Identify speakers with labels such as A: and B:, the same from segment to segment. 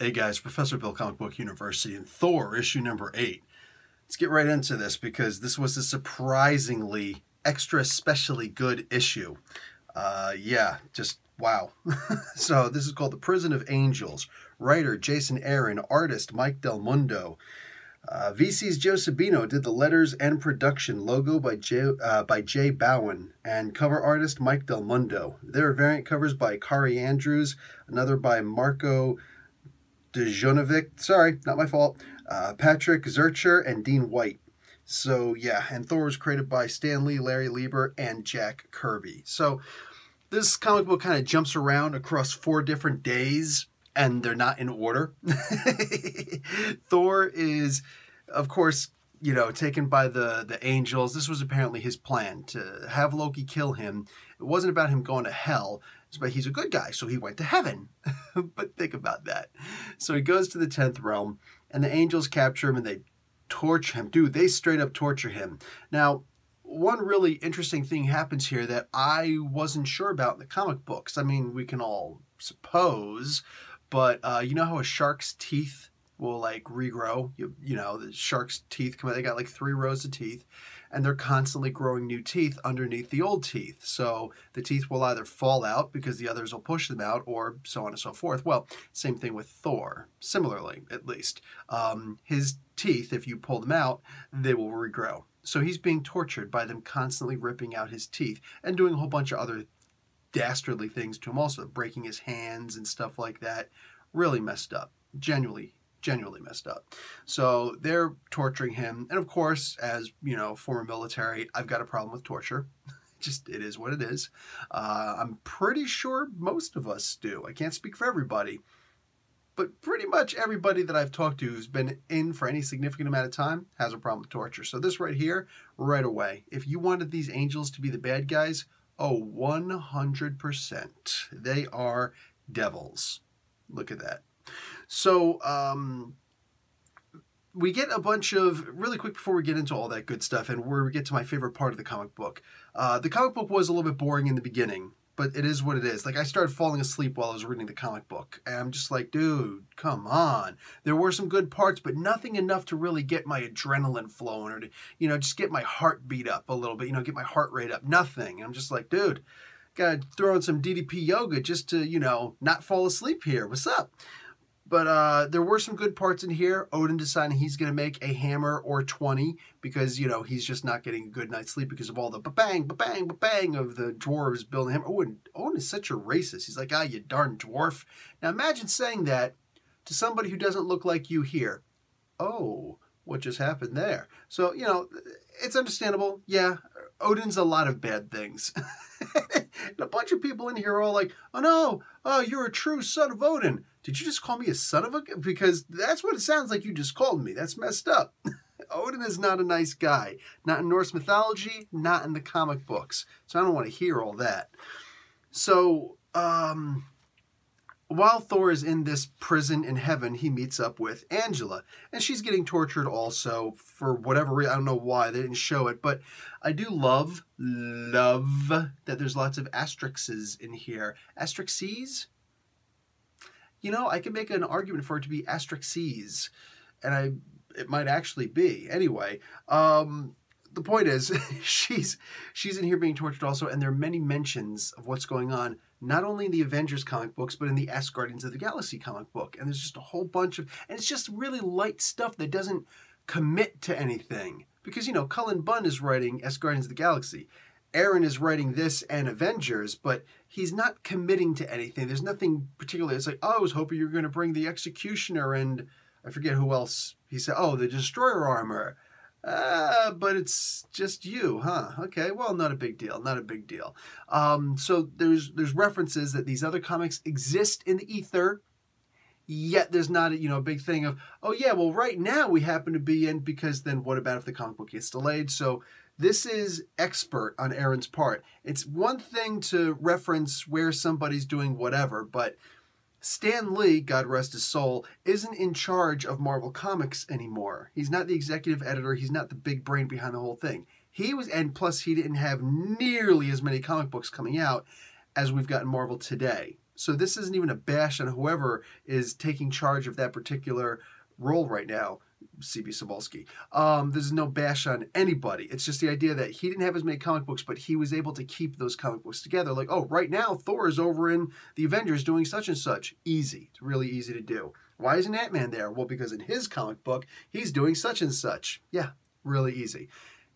A: Hey guys, Professor Bill, Comic Book University, and Thor, issue number 8. Let's get right into this because this was a surprisingly extra specially good issue. Yeah, just wow. So this is called The Prison of Angels. Writer Jason Aaron, artist Mike Del Mundo. VC's Joe Sabino did the letters and production, logo by Jay Bowen, and cover artist Mike Del Mundo. There are variant covers by Kari Andrews, another by Marco Dejanovic, sorry, not my fault, Patrick Zurcher, and Dean White. So yeah, and Thor was created by Stan Lee, Larry Lieber, and Jack Kirby. So this comic book kind of jumps around across 4 different days, and they're not in order. Thor is, of course, you know, taken by the angels. This was apparently his plan, to have Loki kill him. It wasn't about him going to hell. It's about he's a good guy, so he went to heaven. But think about that. So he goes to the 10th realm, and the angels capture him, and they torture him. Dude, they straight up torture him. Now, one really interesting thing happens here that I wasn't sure about in the comic books. I mean, we can all suppose, but you know how a shark's teeth will like regrow? You know, the shark's teeth come out, they got like 3 rows of teeth, and they're constantly growing new teeth underneath the old teeth. So the teeth will either fall out because the others will push them out, or so on and so forth. Well, same thing with Thor, similarly, at least. His teeth, if you pull them out, they will regrow. So he's being tortured by them constantly ripping out his teeth and doing a whole bunch of other dastardly things to him also, breaking his hands and stuff like that. Really messed up. Genuinely messed up. So they're torturing him. And of course, as, you know, former military, I've got a problem with torture. Just, it is what it is. I'm pretty sure most of us do. I can't speak for everybody. But pretty much everybody that I've talked to who's been in for any significant amount of time has a problem with torture. So this right here, right away. If you wanted these angels to be the bad guys, oh, 100%. They are devils. Look at that. So, we get a bunch of, really quick before we get into all that good stuff and where we get to my favorite part of the comic book. The comic book was a little bit boring in the beginning, but it is what it is. Like, I started falling asleep while I was reading the comic book, and I'm just like, dude, come on. There were some good parts, but nothing enough to really get my adrenaline flowing or to, you know, just get my heart beat up a little bit, you know, get my heart rate up. Nothing. And I'm just like, dude, gotta throw in some DDP yoga just to, you know, not fall asleep here. What's up? But there were some good parts in here. Odin deciding he's going to make a hammer or 20 because, you know, he's just not getting a good night's sleep because of all the ba-bang, ba-bang, ba-bang of the dwarves building him. Oh, and Odin is such a racist. He's like, ah, you darn dwarf. Now imagine saying that to somebody who doesn't look like you here. Oh, what just happened there? So, you know, it's understandable. Yeah, Odin's a lot of bad things. And a bunch of people in here are all like, oh no, oh, you're a true son of Odin. Did you just call me a son of a... Because that's what it sounds like you just called me. That's messed up. Odin is not a nice guy. Not in Norse mythology, not in the comic books. So I don't want to hear all that. So, while Thor is in this prison in heaven, he meets up with Angela. And she's getting tortured also for whatever reason. I don't know why. They didn't show it. But I do love that there's lots of asterisks in here. Asterisks? You know, I can make an argument for it to be asterisks. And it might actually be. Anyway, the point is, she's in here being tortured also. And there are many mentions of what's going on, not only in the Avengers comic books, but in the Guardians of the Galaxy comic book. And there's just a whole bunch of, and it's just really light stuff that doesn't commit to anything. Because, you know, Cullen Bunn is writing Guardians of the Galaxy. Aaron is writing this and Avengers, but he's not committing to anything. There's nothing particular. It's like, oh, I was hoping you were going to bring the Executioner and I forget who else. He said, oh, the Destroyer armor. But it's just you, huh? Okay, well, not a big deal, not a big deal. So there's references that these other comics exist in the ether, yet there's not a, you know, a big thing of, oh yeah, well, right now we happen to be in, because then what about if the comic book gets delayed? So this is expert on Aaron's part. It's one thing to reference where somebody's doing whatever, but Stan Lee, God rest his soul, isn't in charge of Marvel Comics anymore. He's not the executive editor. He's not the big brain behind the whole thing. He was, and plus he didn't have nearly as many comic books coming out as we've got in Marvel today. So this isn't even a bash on whoever is taking charge of that particular role right now, C.B. Cebulski. There's no bash on anybody. It's just the idea that he didn't have as many comic books, but he was able to keep those comic books together. Like, oh, right now Thor is over in the Avengers doing such and such. Easy. It's really easy to do. Why isn't Ant-Man there? Well, because in his comic book, he's doing such and such. Yeah, really easy.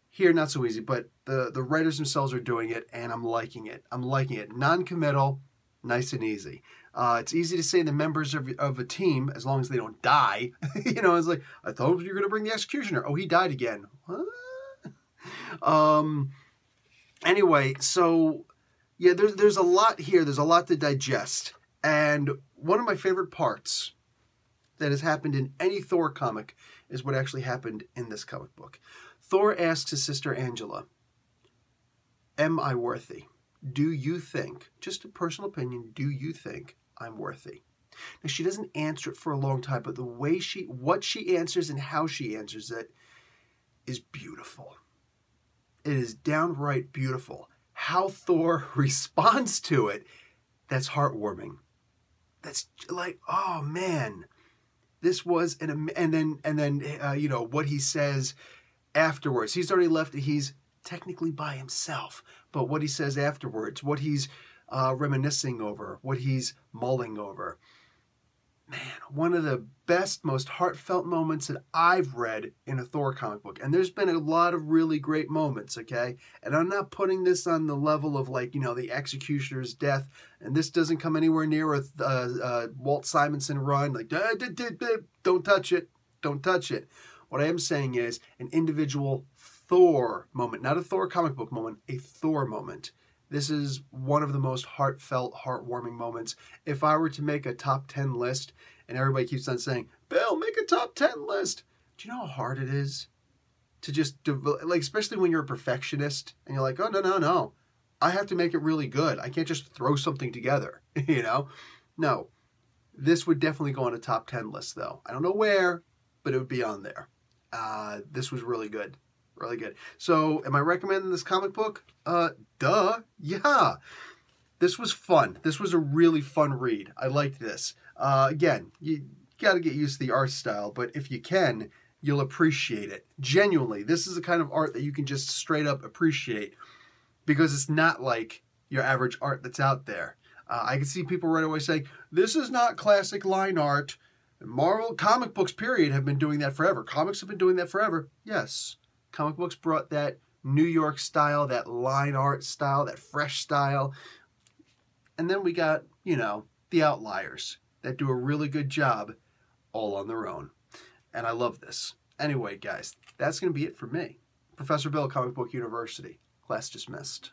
A: Here, not so easy, but the writers themselves are doing it, and I'm liking it. I'm liking it. Non-committal, nice and easy. It's easy to say the members of a team, as long as they don't die. You know, it's like, I thought you were going to bring the Executioner. Oh, he died again. What? Anyway, so, yeah, there's a lot here. There's a lot to digest. And one of my favorite parts that has happened in any Thor comic is what actually happened in this comic book. Thor asks his sister Angela, am I worthy? Do you think, just a personal opinion, do you think I'm worthy? Now, she doesn't answer it for a long time, but the way what she answers and how she answers it is beautiful. It is downright beautiful. How Thor responds to it, that's heartwarming. That's like, oh man, this was and then you know what he says afterwards. He's already left. He's technically by himself, but what he says afterwards, what he's reminiscing over, what he's mulling over. Man, one of the best, most heartfelt moments that I've read in a Thor comic book. And there's been a lot of really great moments, okay? And I'm not putting this on the level of, like, you know, the Executioner's death. And this doesn't come anywhere near a Walt Simonson run. Like, don't touch it. Don't touch it. What I am saying is an individual Thor moment, not a Thor comic book moment, a Thor moment. This is one of the most heartfelt, heartwarming moments. If I were to make a top 10 list, and everybody keeps on saying, Bill, make a top 10 list. Do you know how hard it is to just, like, especially when you're a perfectionist, and you're like, oh, no. I have to make it really good. I can't just throw something together, you know? No. This would definitely go on a top 10 list, though. I don't know where, but it would be on there. This was really good. Really good. So, am I recommending this comic book? Duh. Yeah. This was fun. This was a really fun read. I liked this. Again, you got to get used to the art style, but if you can, you'll appreciate it. Genuinely, this is the kind of art that you can just straight up appreciate because it's not like your average art that's out there. I can see people right away saying, this is not classic line art. Marvel comic books, period, have been doing that forever. Comics have been doing that forever. Yes. Comic books brought that New York style, that line art style, that fresh style. And then we got, you know, the outliers that do a really good job all on their own. And I love this. Anyway, guys, that's going to be it for me. Professor Bill, Comic Book University. Class dismissed.